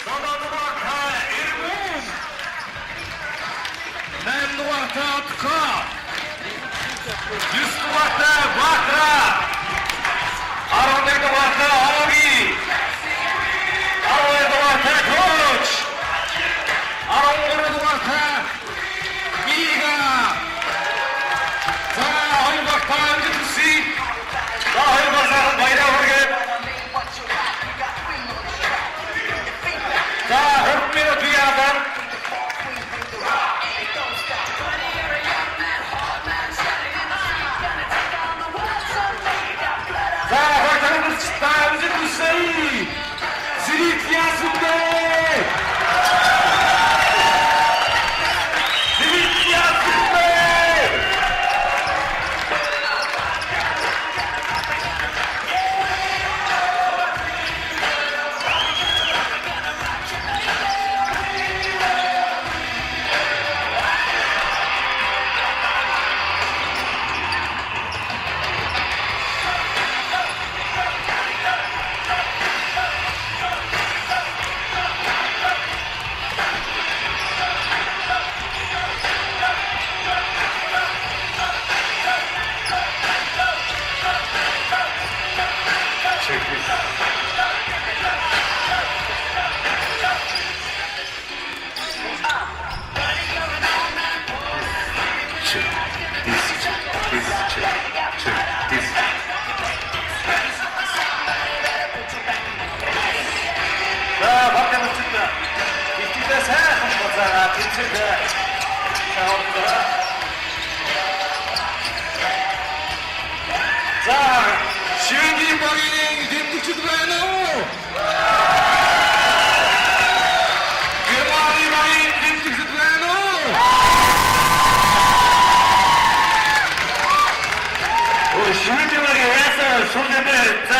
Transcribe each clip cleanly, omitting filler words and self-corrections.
9 numarada Ergun. 10 numarada Atka. 100 numarada Vatra. 11 numarada Agi. 17 numarada Koch. 11 numarada Miga. 자, 허리박파 안지투씨. 자, 허리박사 바이라 허리게. 자, 홈미로 뒤에 하단. 자, 허리박사 안지투씨. 지리티아스인데. 자, 시은기 방인행 댐직치도 가야노. 괴마리 방인 댐직치도 가야노. 시은기 방이 왜서 손대면 자,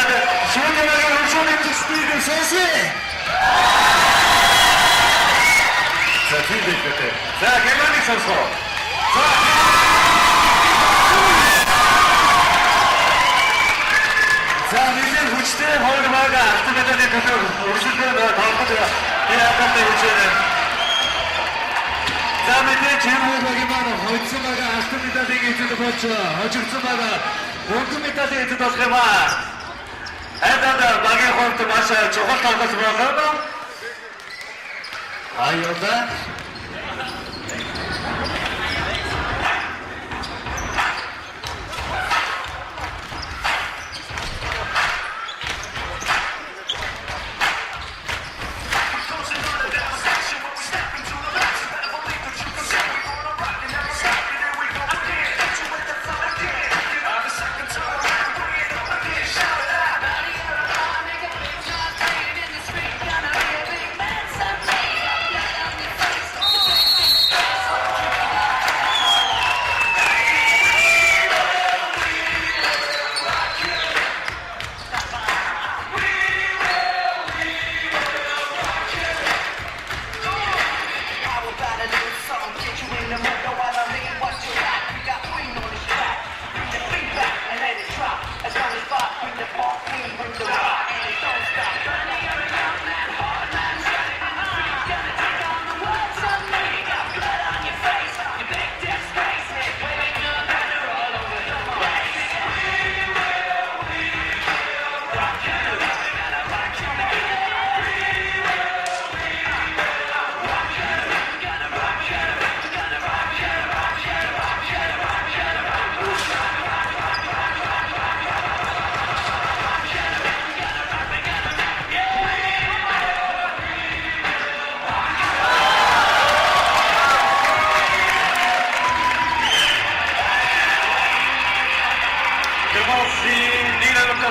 시은기 방이 울쇼 댐직치도 이거 소시. 자, 뒤에 있겠대. 자, 괴마리 선수. 자, 이제 우치대 헐그마가 아트메다니 그저 우치대는 다음부터 예약한다 우치는. 자, 밑에 제목하기만 헐츠마가 아트메다니 이트도 버쳐. 헐츠마가 온트메다니 이트도 그마. 애다다 마게 헐트 마셔. 저거 타고서 뭐하노? 아이오다?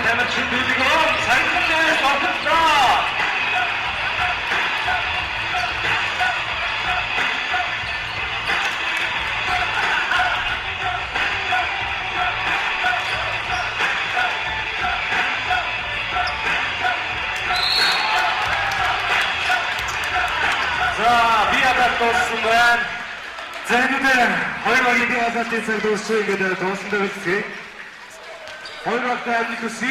되면 준비지금 잘못된 선수입니다. 자, 미아가 떴으면 자기들 허이막이 미아가 떴을 도시에게 도스인다 그치? 허이막가 아니고 시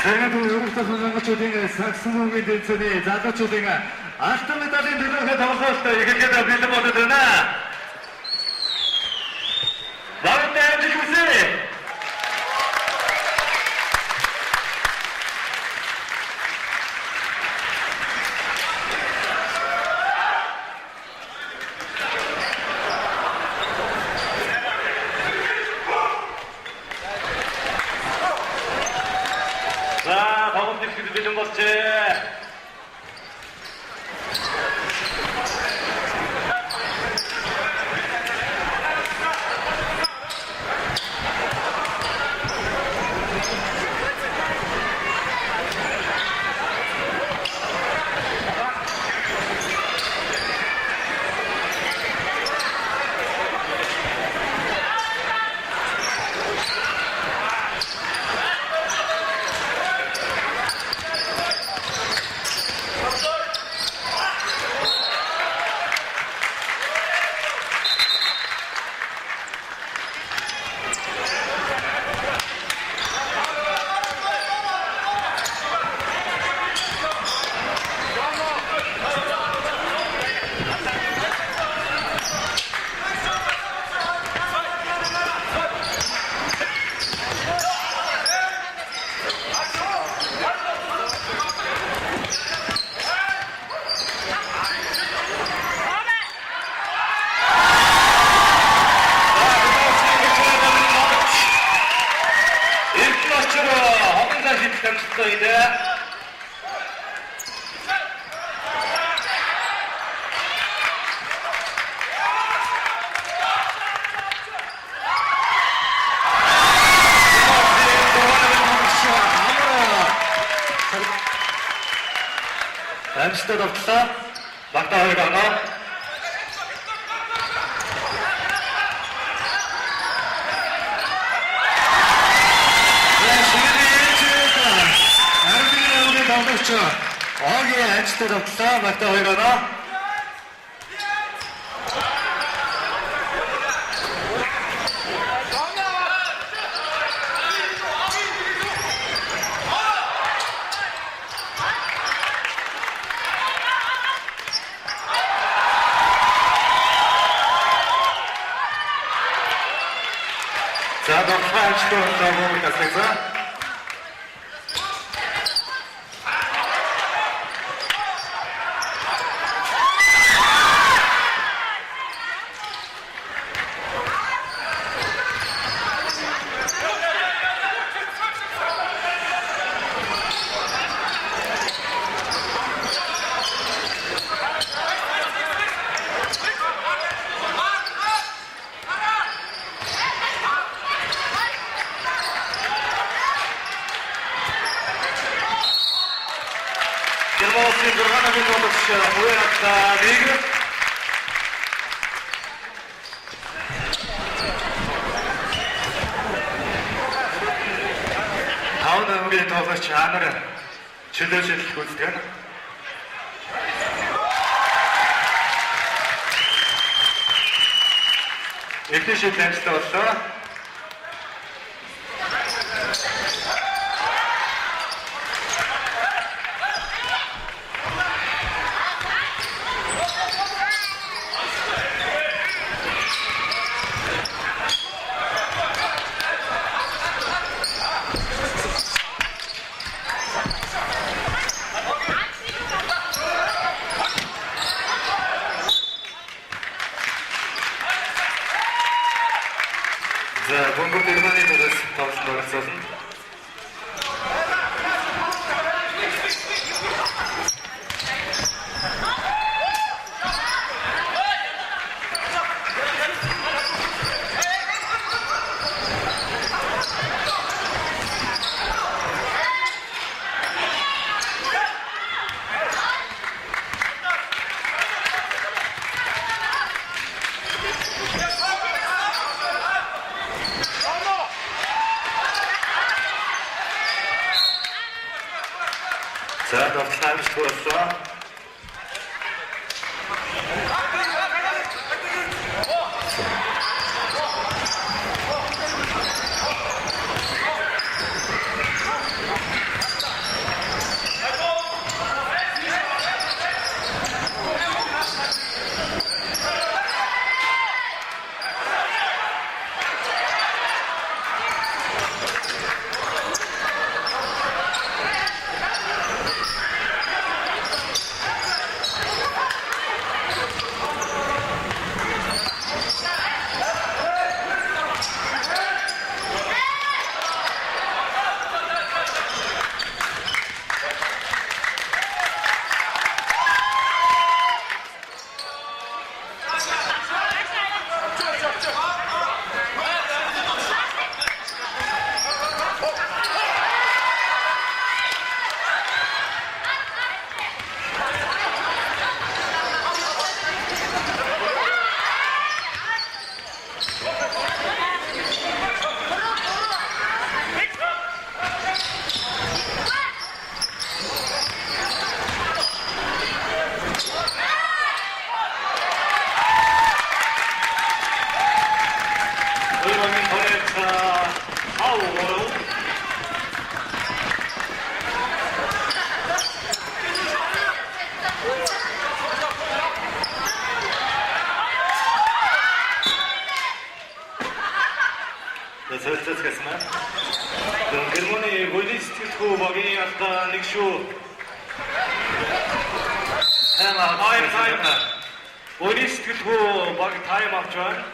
Сайхан өрөвдөх хангалтчдын саксофоны дэвсний залуучуудын алтан медалийн төлөвлөгөө тоглолтод ихэвчлэн бэлэн болоод байна. Багтаа амжилт хүсье. 자, 박원택 씨도 되는 것지. Амжилтад автлаа. Багтаа хоёр оноо. Армигийн тоглогч Огийн амжилтад автлаа. Багтаа хоёр оноо. За, дохлаач тоглоом гэсэн. Германский журналный тоглогч Уянакта Лиг. Таван өнгийн тоглогч Анар чөлөөжл гүйцэтгэв. Эхний шийдэл амжилттай боллоо. За, Бонгор Германы дээрээс тоглолт оролцуулна. За, давталж болсон. 어려워. Зөв гэсэн юм. Германы голистикүү багийн ата нэг шүү. Тайм. Голистикүү баг тайм авч байна.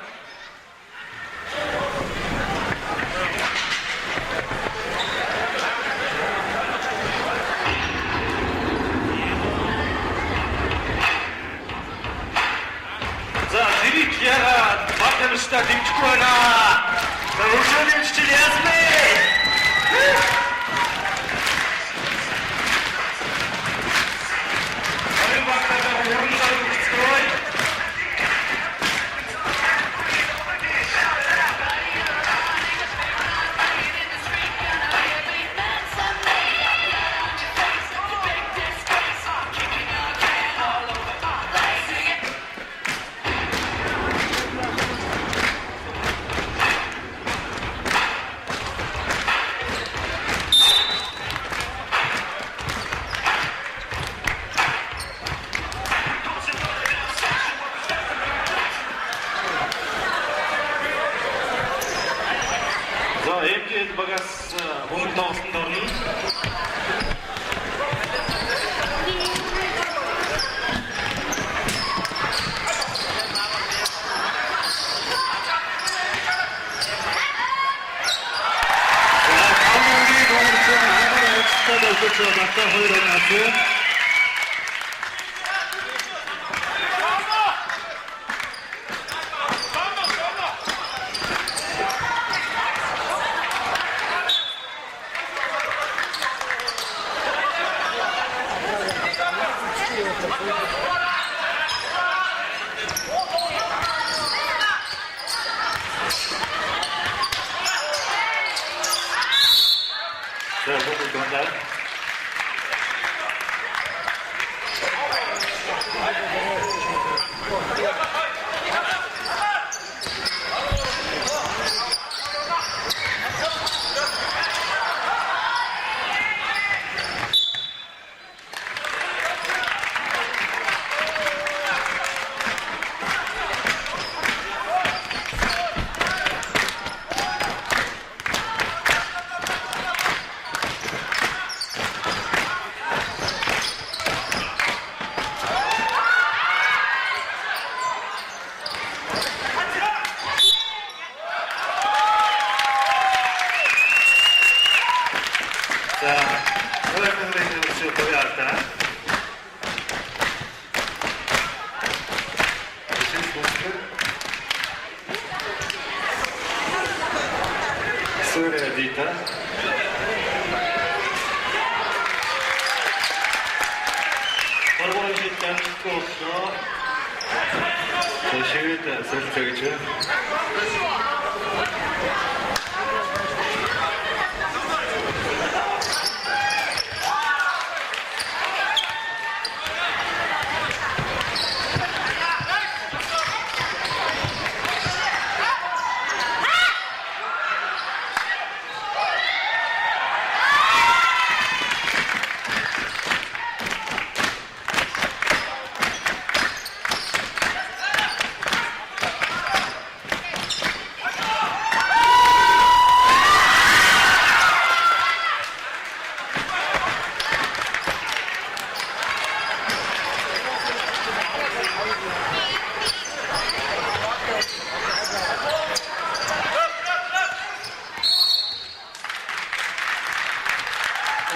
За, зэрэг яагаад баг тамирчтай дэмжихгүй байна. Рушилин Челезный! Эмгэл багаас хөнгө тоглолтод орно.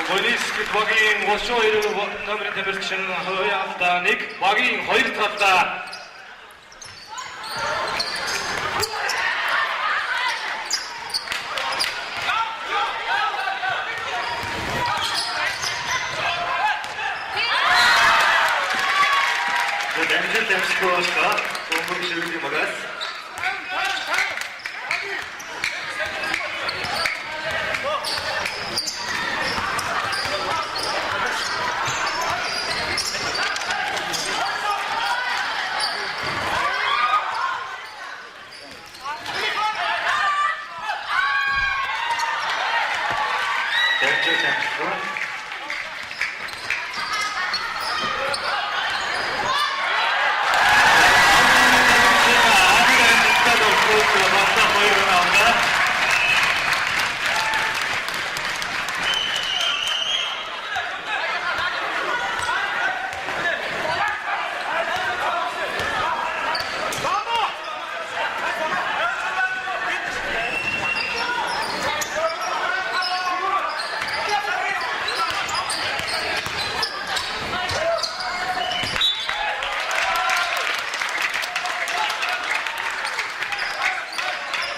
Голистик багийн 32 номерын тамирчид хоёрын алдаа нэг багийн 2 дахь алдаа Темскоска, Комбург Шевели Магас.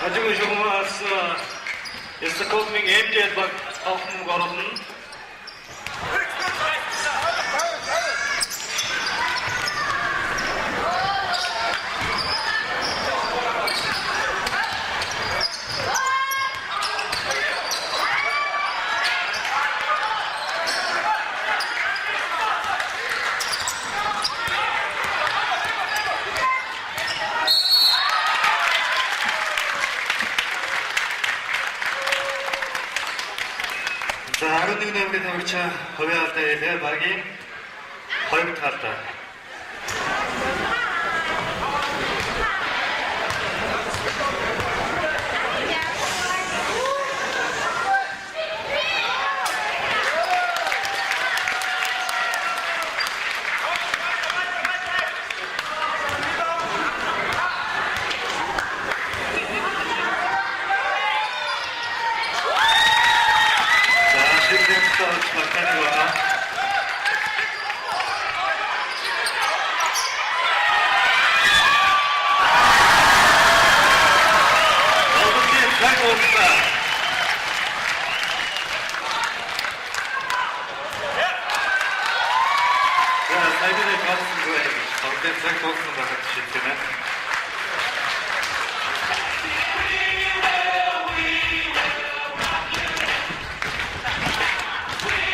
Acıma jongas Istakozming emniyet bak halkın garabının. 자, 아론님과 우리 우리차 허위할 때에 박이 허위부터 갔다.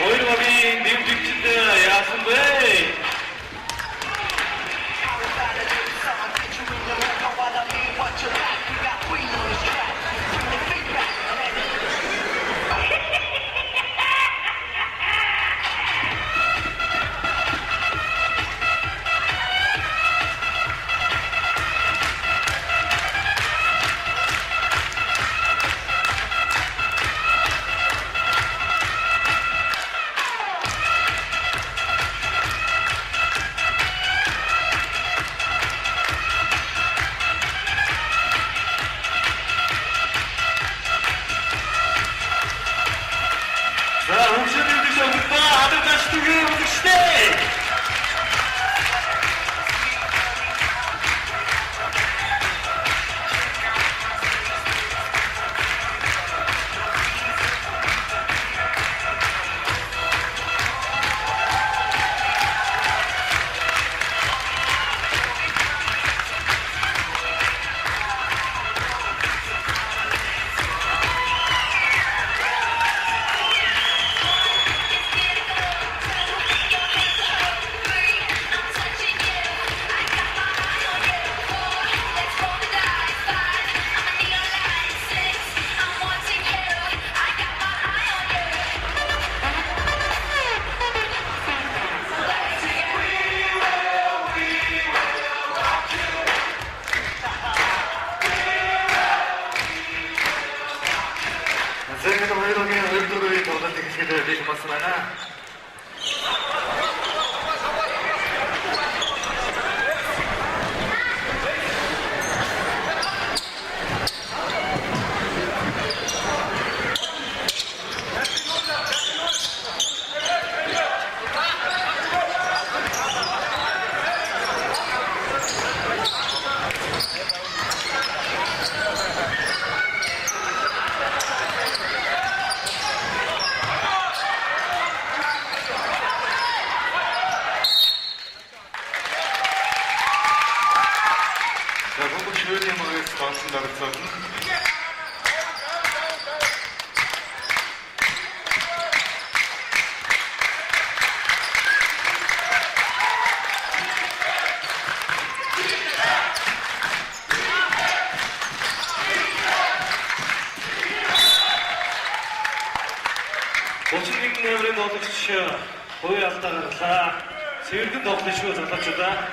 Oyun bir bütçede Yasin Bey. 자, 옥션을 드셔부터 아들까지 두개 오시대! 선생님도 오히려 얼굴을 더 선택하시게 되실 것이구나. 자, 공부 조용히 하겠습니다. 반갑습니다. 그래서. Boçinlik nevrin oldukça boy haftalarında sevgili doktorşu uzatacıda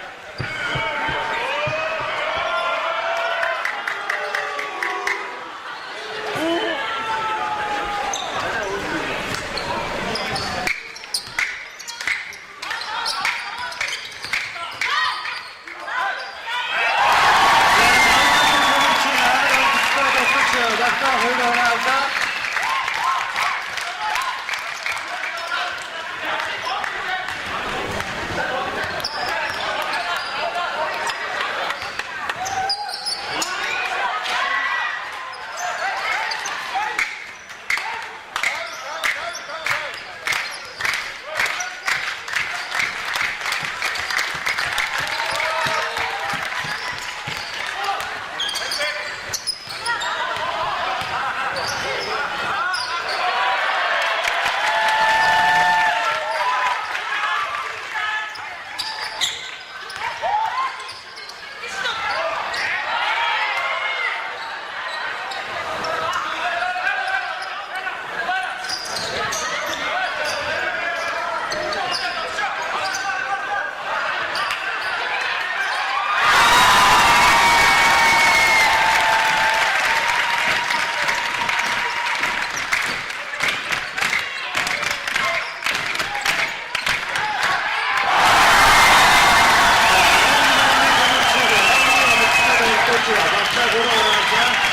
거치와 박자 돌아오면서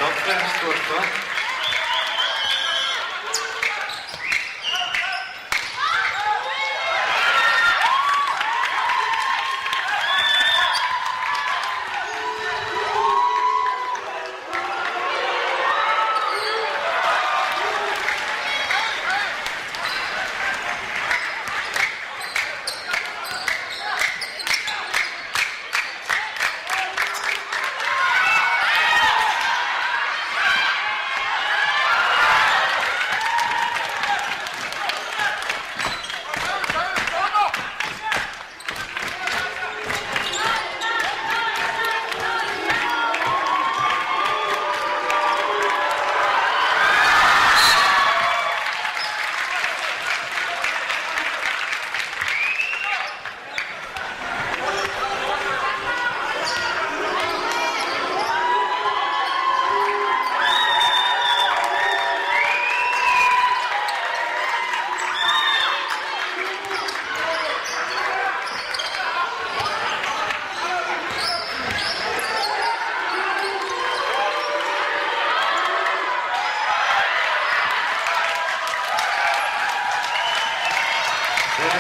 Dobrze, szturko.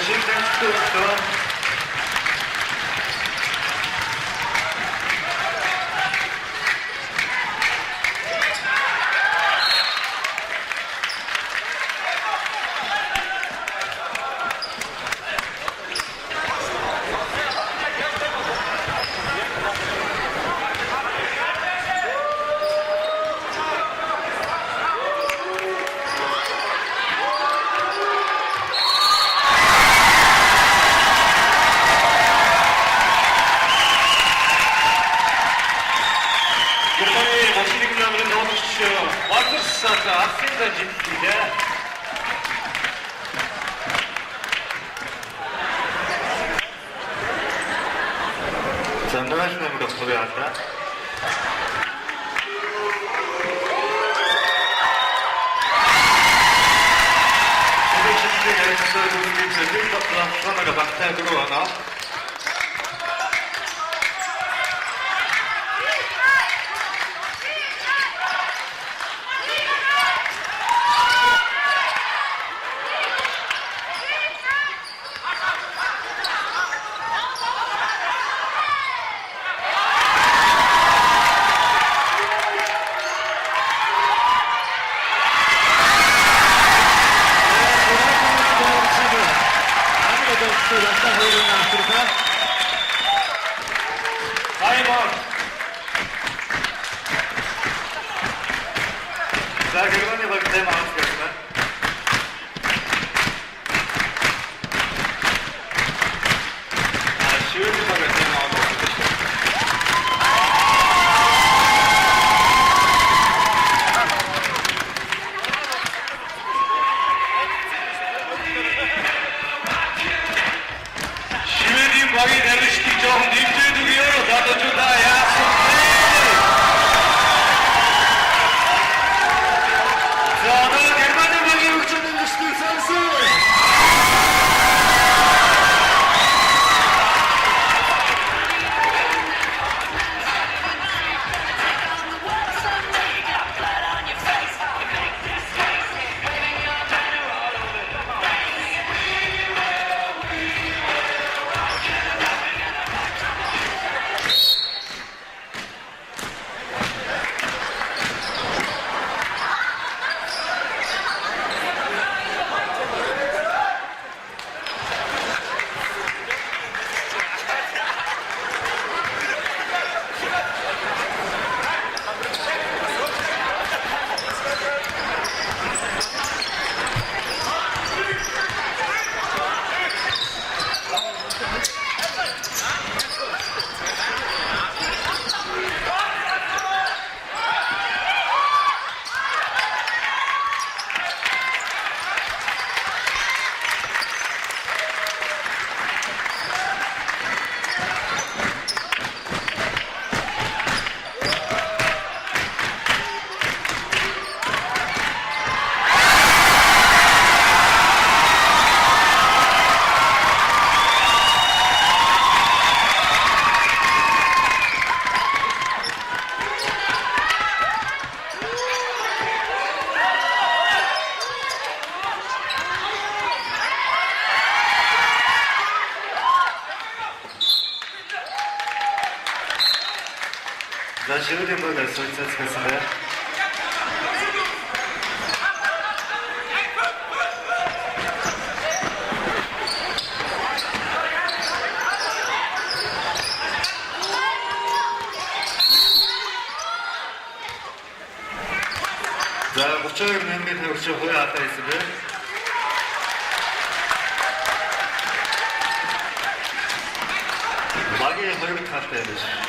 Şimdiden şturko. Vakırsızsa aslında ciddiyle Sen de başına mı kapılıyor hatta? Bu da şimdi yarışları bunu bitirdik. Sonra da bakter durana. Simon! Zagrywanie Wagdema Amsterdam. A siły Wagdema Amsterdam. Siły Wagdema demiştik çok dimci duruyor. Tadı cüda yapsın. Canım 자, 시우딩버가 설치했습니다. 자, 목적을 membri ucap huya ateisinde. Bagi huya katlaymış.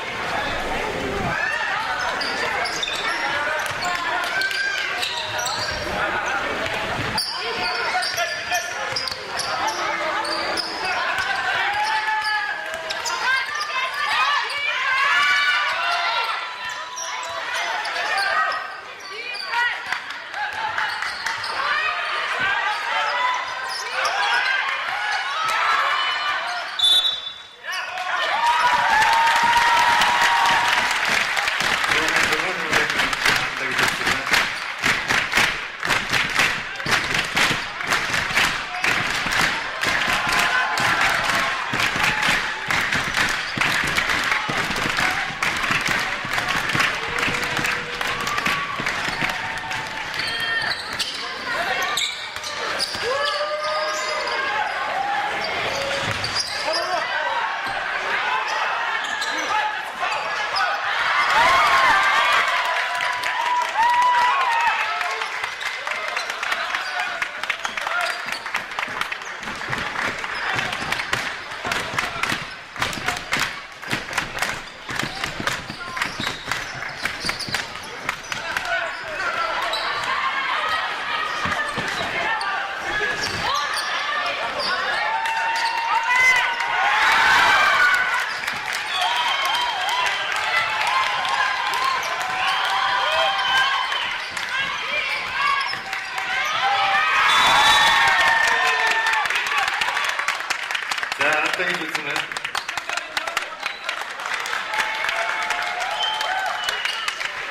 합당이 좋지만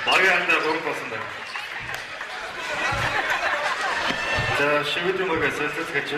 말이 아니다 고를 것 같습니다. 자, 시부터 모르겠어요. 됐겠죠?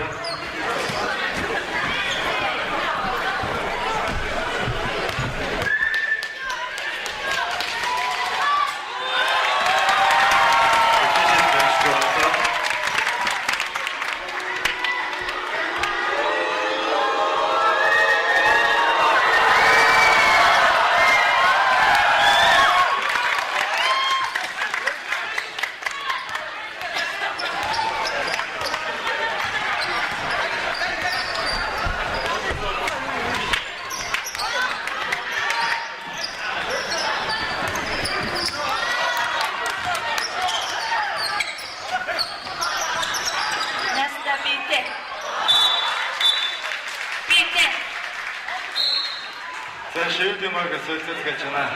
자, 시우디 모르겠어요. 됐겠잖아.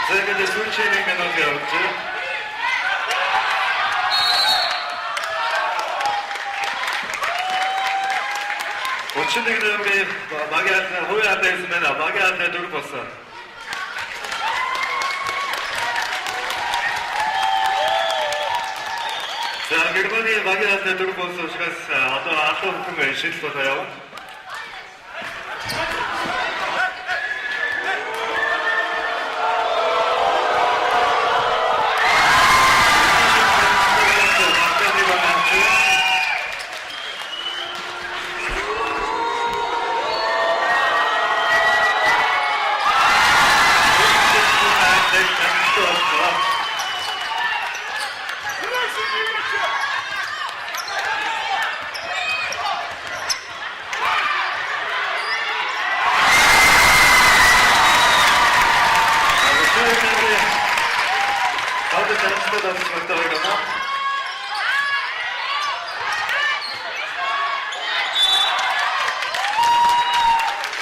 자, 근데 술취는 면허가 없지? 우측에 마개한테 호야한테 있으면 마개한테 누르었어. 자, 결과니 마개한테 누르었어. 시간 아또 부분을 실수해요. 다들 잘 치닫았다 이거나?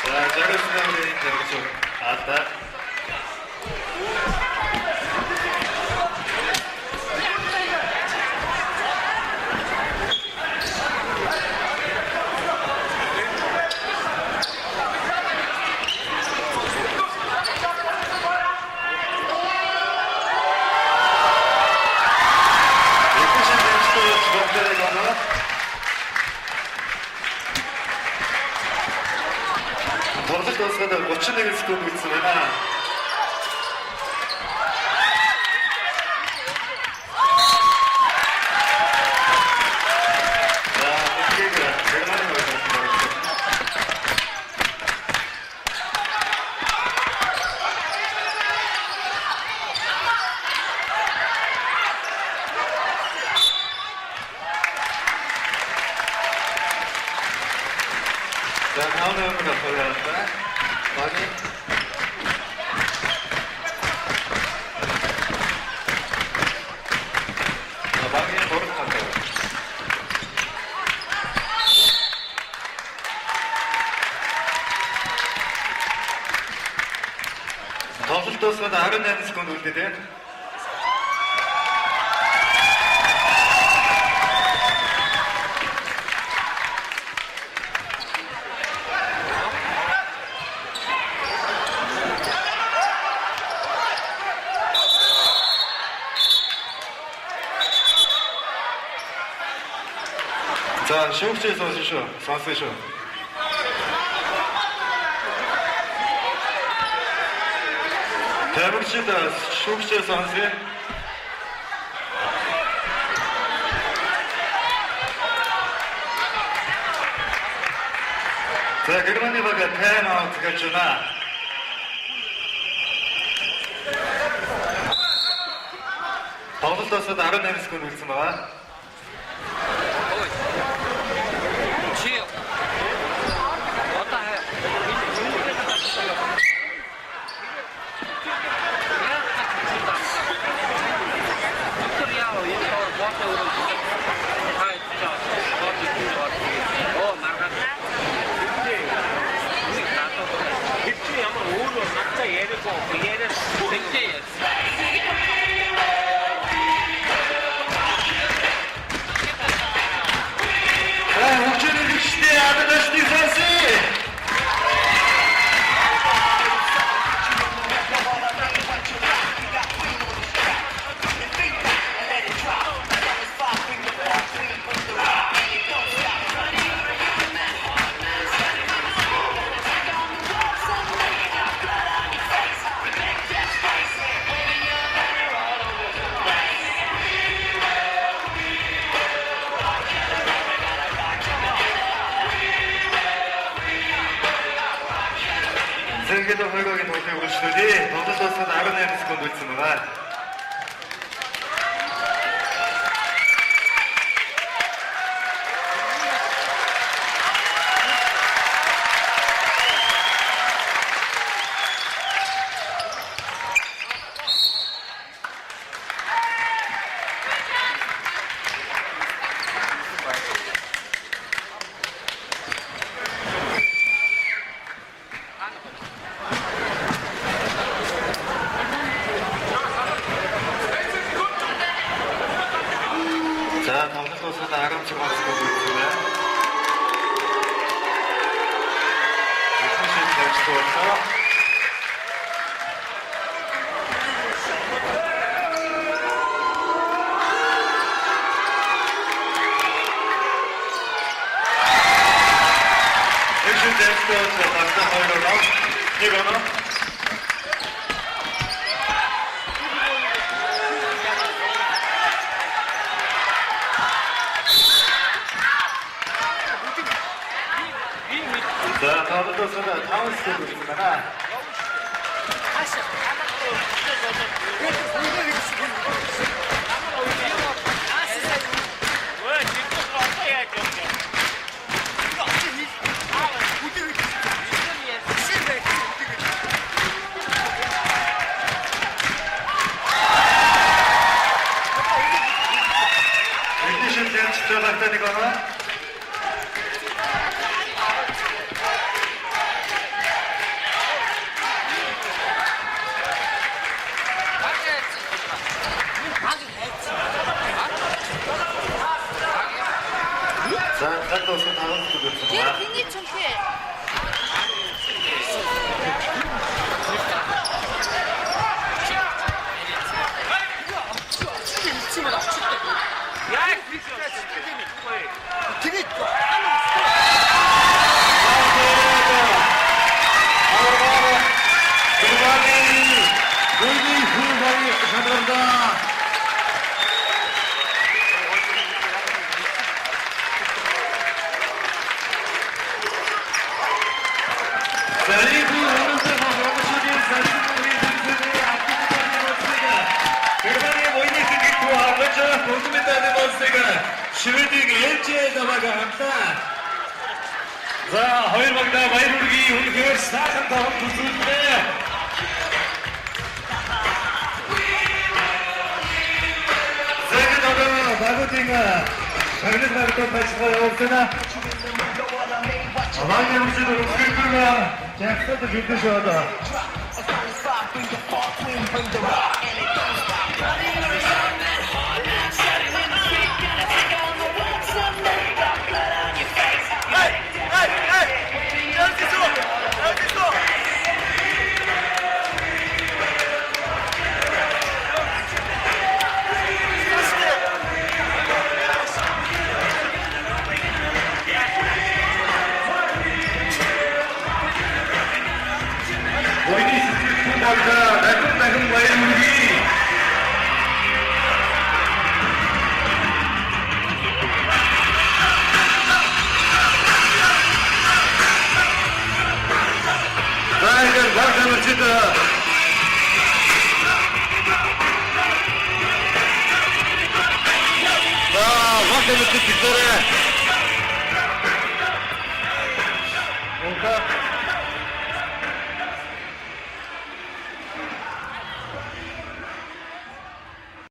자, 잘했으면 되니까 그렇죠. 아따. Gracias. uczynek z kondycyjna. 자, 다음 회원부터 걸려왔다. 확인. 막이 버릇 간다고. Тоглолтоос нь 18 секунд үлдээ. 자, 시국지 선수쇼, 선수쇼. 대북시다 시국지 선수. 자, 그러면 이거가 타임아웃 주나. тоглолтоос нь 18 секунд үлдсэн байгаа. 세계도 헐거기 못해 오시더니 너도 18 секунд үлдсэн байгаа. 자, тоглолтоос нь 16 секунд үлдсэн. Эцэг тавьчихсан. Эцэг тавьчихсан. Багтаа хоёроо нэг оноо. 자, тоглолтоос нь 5 секунд үлдсэн байна. 자, 각도서 다음 수도 얘 굉장히 창피해. 되게 넘어가 합니다. 자, 허일박이다 마이루르기 오늘 계획 시작한다. 두수인데 세계도는 마구팅가 작은 날도 발치가 없으나 많이 오시도 웃길구나 잭서도 죽으셔도 보이니 스트리트 박사 날끔날끔 마이루르기 Dragon, welcome to the welcome to the